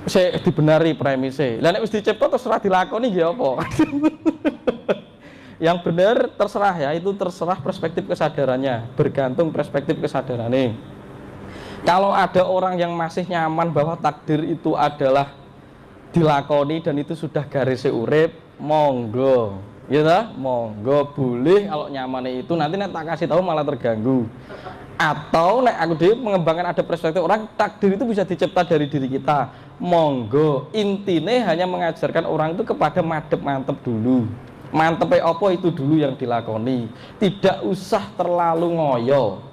Saya dibenari premise. Lah nek wis dicipta terserah dilakoni nggih apa? Yang benar terserah ya, itu terserah perspektif kesadarannya, bergantung perspektif kesadarannya. Kalau ada orang yang masih nyaman bahwa takdir itu adalah dilakoni dan itu sudah garis urip, monggo. Ya toh? Monggo boleh kalau nyamannya itu, nanti nek tak kasih tahu malah terganggu. Atau nek aku dhewe mengembangkan ada perspektif orang takdir itu bisa dicipta dari diri kita, monggo. Intine hanya mengajarkan orang itu kepada madep mantep dulu, mantep apa itu dulu yang dilakoni, tidak usah terlalu ngoyo,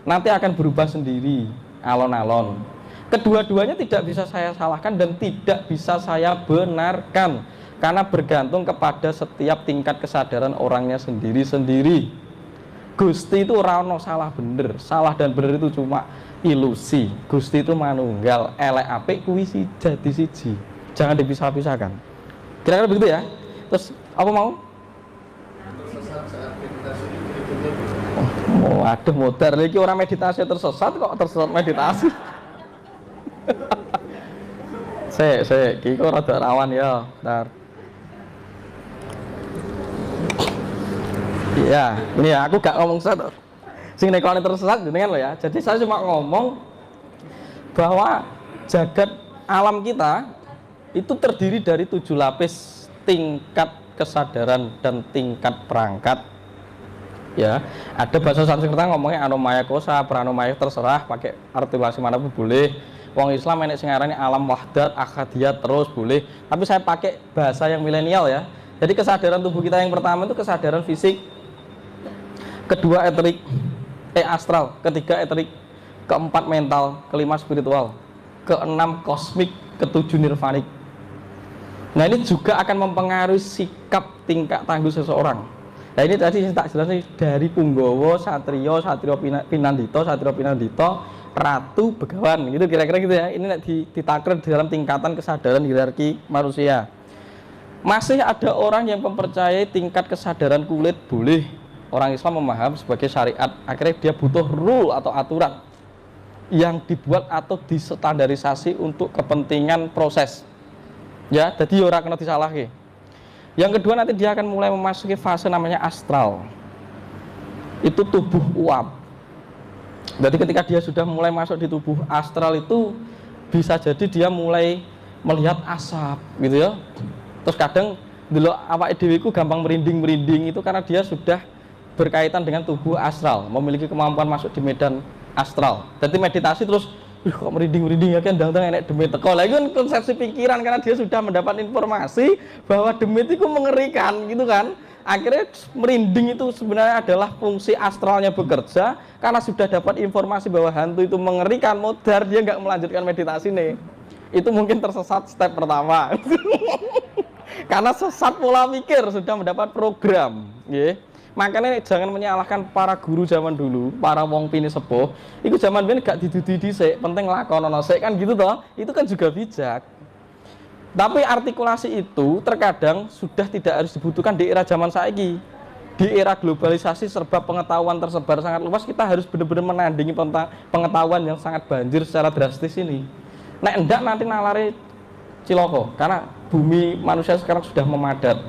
nanti akan berubah sendiri alon-alon. Kedua-duanya tidak bisa saya salahkan dan tidak bisa saya benarkan karena bergantung kepada setiap tingkat kesadaran orangnya sendiri-sendiri. Gusti itu ora ono salah bener, salah dan bener itu cuma ilusi. Gusti itu manunggal, elek apik kuwi jadi siji. Jangan dipisah-pisahkan. Kira-kira begitu ya. Terus apa mau? Oh, aduh modar lagi orang meditasi tersesat kok tersesat meditasi. Saya kiko rada rawan ya. Bentar. Ya, ini ya, aku gak ngomong satu. Sing nekone tersesat jenengan lo ya. Jadi saya cuma ngomong bahwa jagat alam kita itu terdiri dari 7 lapis tingkat kesadaran dan tingkat perangkat. Ya, ada bahasa Sanskerta ngomongnya anomaya kosa, pranomaya terserah, pakai artikulasi mana pun boleh. Wong Islam enek sing ngarani alam wahdat, akadiyat terus boleh. Tapi saya pakai bahasa yang milenial ya. Jadi kesadaran tubuh kita yang pertama itu kesadaran fisik, kedua eterik, astral, ketiga eterik, keempat mental, kelima spiritual, keenam kosmik, ketujuh nirvanik. Nah ini juga akan mempengaruhi sikap tingkah tangguh seseorang. Nah ini tadi saya tak jelaskan dari Punggawa, Satrio, Satrio Pinandito, Satrio Pinandito, Ratu, Begawan, gitu kira-kira gitu ya. Ini ditakar di dalam tingkatan kesadaran hierarki manusia. Masih ada orang yang mempercayai tingkat kesadaran kulit boleh orang Islam memaham sebagai syariat. Akhirnya dia butuh rule atau aturan yang dibuat atau distandarisasi untuk kepentingan proses. Ya, jadi orang kena disalahke. Yang kedua nanti dia akan mulai memasuki fase namanya astral. Itu tubuh uap. Jadi ketika dia sudah mulai masuk di tubuh astral itu bisa jadi dia mulai melihat asap gitu ya. Terus kadang dulu awake dhewe iku gampang merinding-merinding itu karena dia sudah berkaitan dengan tubuh astral, memiliki kemampuan masuk di medan astral. Jadi meditasi terus kok merinding-merinding ya kan ndang-ndang enek demit teko. Lah itu kan konsepsi pikiran karena dia sudah mendapat informasi bahwa demit itu mengerikan gitu kan. Akhirnya merinding itu sebenarnya adalah fungsi astralnya bekerja karena sudah dapat informasi bahwa hantu itu mengerikan, modar dia nggak melanjutkan meditasi nih. Itu mungkin tersesat step pertama. Karena sesat pola pikir sudah mendapat program, ya. Makanya jangan menyalahkan para guru zaman dulu, para wong pini sepuh. Itu zaman biyen gak didudi dhisik, penting lakonono sik kan gitu toh. Itu kan juga bijak. Tapi artikulasi itu terkadang sudah tidak harus dibutuhkan di era zaman saiki. Di era globalisasi serba pengetahuan tersebar sangat luas, kita harus benar-benar menandingi pengetahuan yang sangat banjir secara drastis ini. Nek enggak nanti nalare ciloko, karena bumi manusia sekarang sudah memadat.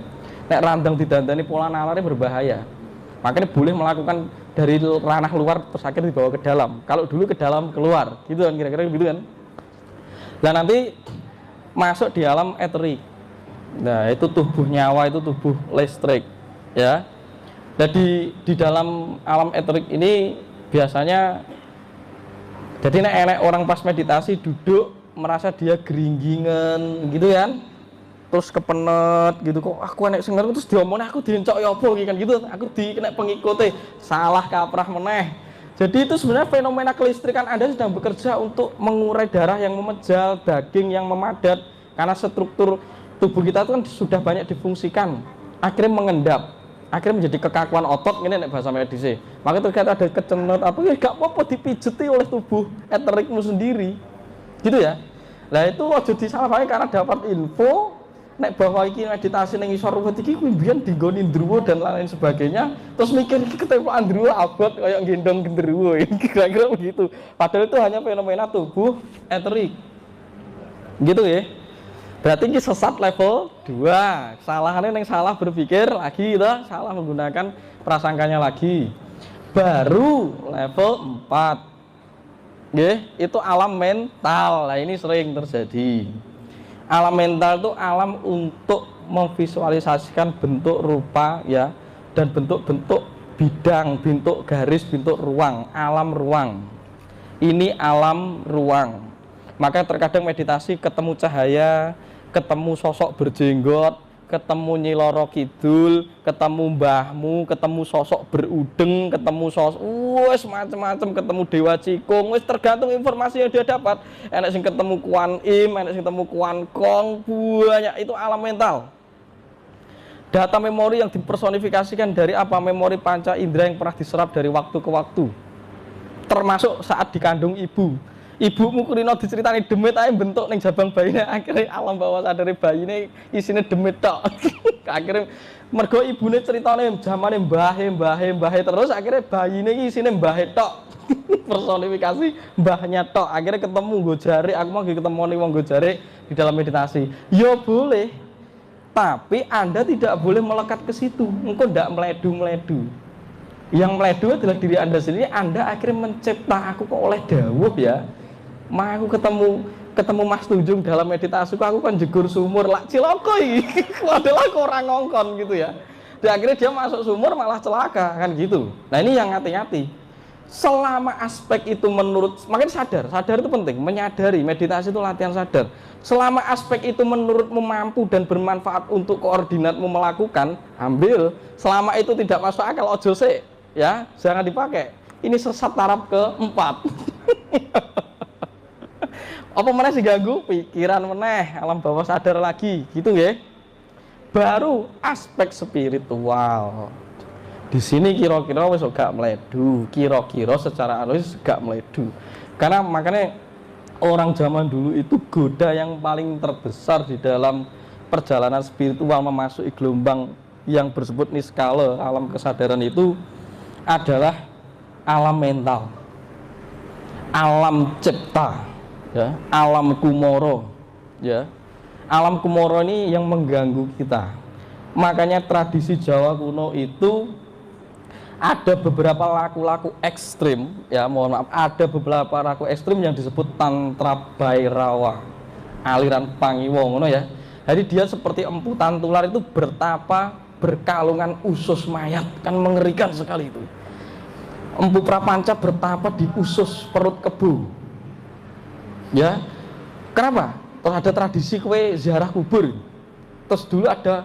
Nek randang didandani pola nalare berbahaya. Makanya boleh melakukan dari ranah luar terus akhirnya dibawa ke dalam. Kalau dulu ke dalam keluar, gitu kan kira-kira gitu kan. Nah nanti masuk di alam eterik. Nah itu tubuh nyawa, itu tubuh listrik, ya. Jadi di dalam alam eterik ini biasanya, jadi nek orang pas meditasi duduk merasa dia geringgingan, gitu kan. Terus kepenet gitu kok aku enek sing terus diomongin aku diencok ya apa iki kan gitu, aku kena pengikuti salah kaprah meneh. Jadi itu sebenarnya fenomena kelistrikan Anda sedang bekerja untuk mengurai darah yang memejal, daging yang memadat karena struktur tubuh kita itu kan sudah banyak difungsikan, akhirnya mengendap, akhirnya menjadi kekakuan otot ini nek bahasa medis. Maka terkait ada kecenet apa ya gak apa-apa dipijeti oleh tubuh eterikmu sendiri. Gitu ya. Nah itu wajib disalahkan karena dapat info nek bahwa iki meditasi ning isor ruwet iki kuwi mbiyen digoni ndruwo dan lain sebagainya, terus mikir iki ketempokan ndruwo abot kaya gendong gendruwo iki kira-kira begitu. Padahal itu hanya fenomena tubuh eterik. Gitu ya. Berarti ini sesat level 2. Kesalahannya yang salah berpikir lagi gitu, salah menggunakan prasangkanya lagi. Baru level 4. Itu alam mental. Nah, ini sering terjadi. Alam mental itu alam untuk memvisualisasikan bentuk rupa ya, dan bentuk-bentuk bidang, bentuk garis, bentuk ruang, alam ruang. Ini alam ruang. Maka terkadang meditasi ketemu cahaya, ketemu sosok berjenggot, ketemu Nyi Loro Kidul, ketemu mbahmu, ketemu sosok berudeng, ketemu sosok wes macam-macam, ketemu Dewa Cikung, wes tergantung informasi yang dia dapat. Enak sing ketemu Kuan Im, enak sing ketemu Kuan Kong, banyak. Itu alam mental. Data memori yang dipersonifikasikan dari apa? Memori panca indera yang pernah diserap dari waktu ke waktu. Termasuk saat dikandung ibu. Ibumu kulino diceritani demit ae bentuk ning jabang bayine, akhirnya alam bawah sadar bayine isine demit tok. Akhirnya mergo ibune ceritane zamane mbahe terus akhirnya bayine iki isine mbahe tok. Personifikasi mbahnya tok. Akhirnya ketemu nggo jare, aku mau ketemu ning wong nggo jare di dalam meditasi. Ya boleh. Tapi Anda tidak boleh melekat ke situ. Engkau ndak meledu-meledu. Yang meledu adalah diri Anda sendiri. Anda akhirnya mencipta aku kok oleh dawuh ya. Aku ketemu Mas Tunjung dalam meditasi, aku kan jegur sumur lah ciloko iki. Padahal aku orang ngongkon gitu ya. Dan akhirnya dia masuk sumur malah celaka kan gitu. Nah, ini yang hati-hati. Selama aspek itu menurut, makanya sadar itu penting, menyadari, meditasi itu latihan sadar. Selama aspek itu menurutmu mampu dan bermanfaat untuk koordinatmu melakukan, ambil. Selama itu tidak masuk akal, ojo sih, ya, jangan dipakai. Ini sesat taraf keempat. Apa meneh sih ganggu pikiran meneh, alam bawah sadar lagi, gitu ya. Baru aspek spiritual. Di sini kira-kira wis gak meledu, kira-kira secara analis gak meledu. Karena makanya orang zaman dulu itu goda yang paling terbesar di dalam perjalanan spiritual memasuki gelombang yang bersebut niskala, alam kesadaran itu adalah alam mental, alam cipta, ya, alam kumoro, ya. Alam kumoro ini yang mengganggu kita. Makanya tradisi Jawa kuno itu ada beberapa laku-laku ekstrim, ya, mohon maaf, ada beberapa laku ekstrim yang disebut tantra Bhairawa, aliran Pangiwa, ngono ya. Jadi dia seperti empu tantular itu bertapa berkalungan usus mayat, kan mengerikan sekali itu. Empu prapanca bertapa di usus perut kebo, ya. Kenapa? Terus ada tradisi kue ziarah kubur. Terus dulu ada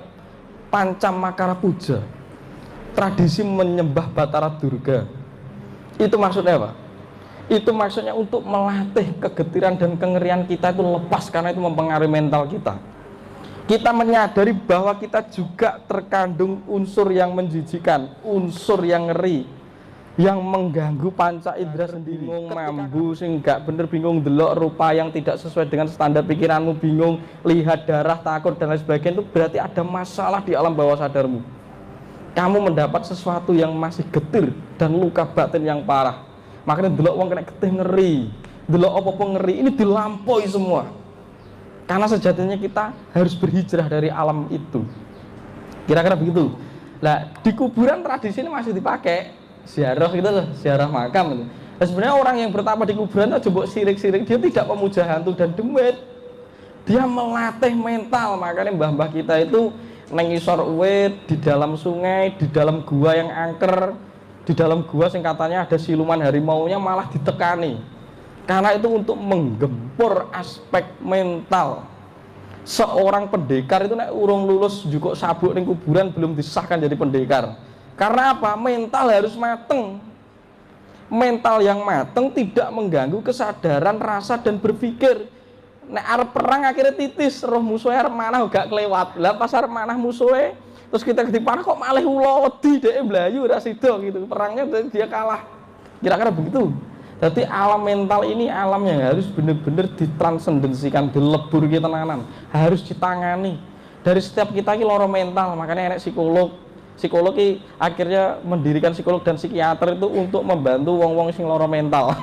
Pancamakara Puja, tradisi menyembah Batara Durga. Itu maksudnya apa? Itu maksudnya untuk melatih kegetiran dan kengerian kita itu lepas, karena itu mempengaruhi mental kita. Kita menyadari bahwa kita juga terkandung unsur yang menjijikan, unsur yang ngeri, yang mengganggu panca indera sendiri. Bingung mambu sing gak bener, bingung delok rupa yang tidak sesuai dengan standar pikiranmu, bingung lihat darah, takut dan lain sebagainya, itu berarti ada masalah di alam bawah sadarmu. Kamu mendapat sesuatu yang masih getir dan luka batin yang parah. Makanya delok wong kena getih ngeri, delok apa-apa ngeri, ini dilampaui semua. Karena sejatinya kita harus berhijrah dari alam itu. Kira-kira begitu. Nah, di kuburan tradisi ini masih dipakai. Ziarah gitu loh, ziarah makam gitu. Nah, sebenarnya orang yang bertapa di kuburan itu coba sirik-sirik, dia tidak memuja hantu dan demit. Dia melatih mental. Makanya mbah-mbah kita itu nengisor uwit, di dalam sungai, di dalam gua yang angker, di dalam gua yang katanya ada siluman harimaunya malah ditekani. Karena itu untuk menggempur aspek mental. Seorang pendekar itu nek urung lulus juga sabuk ning kuburan belum disahkan jadi pendekar. Karena apa? Mental harus mateng. Mental yang mateng tidak mengganggu kesadaran, rasa dan berpikir. Nek arep perang akhirnya titis, roh musuhnya arep manah gak kelewat. Lah pas arep manah musuhnya, terus kita dipanah kok malah ula wedi dhek mlayu ora sida gitu. Perangnya dia kalah. Kira-kira begitu. Jadi alam mental ini alam yang harus benar-benar ditransendensikan, dilebur kita tenanan, harus ditangani. Dari setiap kita ini loro mental, makanya enek psikolog, psikolog akhirnya mendirikan psikolog dan psikiater itu untuk membantu wong-wong sing lara mental.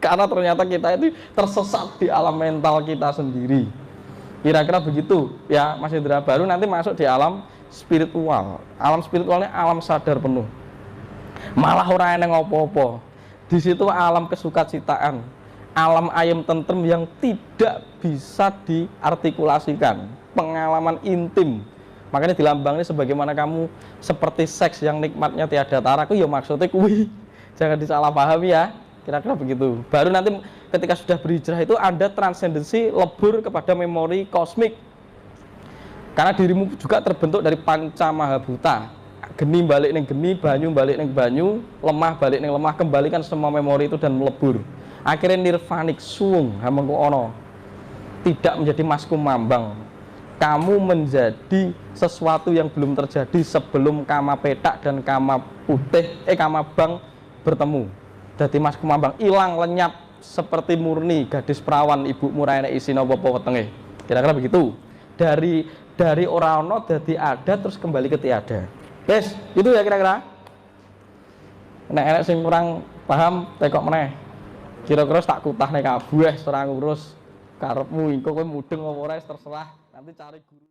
Karena ternyata kita itu tersesat di alam mental kita sendiri. Kira-kira begitu ya Mas Indra. Baru nanti masuk di alam spiritual. Alam spiritualnya alam sadar penuh. Malah ora eneng apa-apa. Di situ alam kesukacitaan, alam ayem tentrem yang tidak bisa diartikulasikan, pengalaman intim. Makanya dilambangnya sebagaimana kamu seperti seks yang nikmatnya tiada tara. Ya maksudnya kuwi jangan disalahpahami ya. Kira-kira begitu. Baru nanti ketika sudah berhijrah itu ada transendensi lebur kepada memori kosmik. Karena dirimu juga terbentuk dari panca mahabhuta. Geni balik ning geni, banyu balik ning banyu, lemah balik ning lemah, kembalikan semua memori itu dan melebur. Akhirnya nirvanik suwung hamengku ono. Tidak menjadi masku mambang. Kamu menjadi sesuatu yang belum terjadi sebelum kama petak dan kama putih kama bang bertemu. Jadi mas kumambang hilang lenyap seperti murni gadis perawan ibu murayana isi nopo wetenge. Kira-kira begitu. Dari orano jadi ada terus kembali ke tiada. Guys, itu ya kira-kira. Nek enek sing kurang paham tekok meneh. Kira-kira tak kutah nek kabeh ora ngurus karepmu engko kowe mudeng apa ora terserah. Nanti cari guru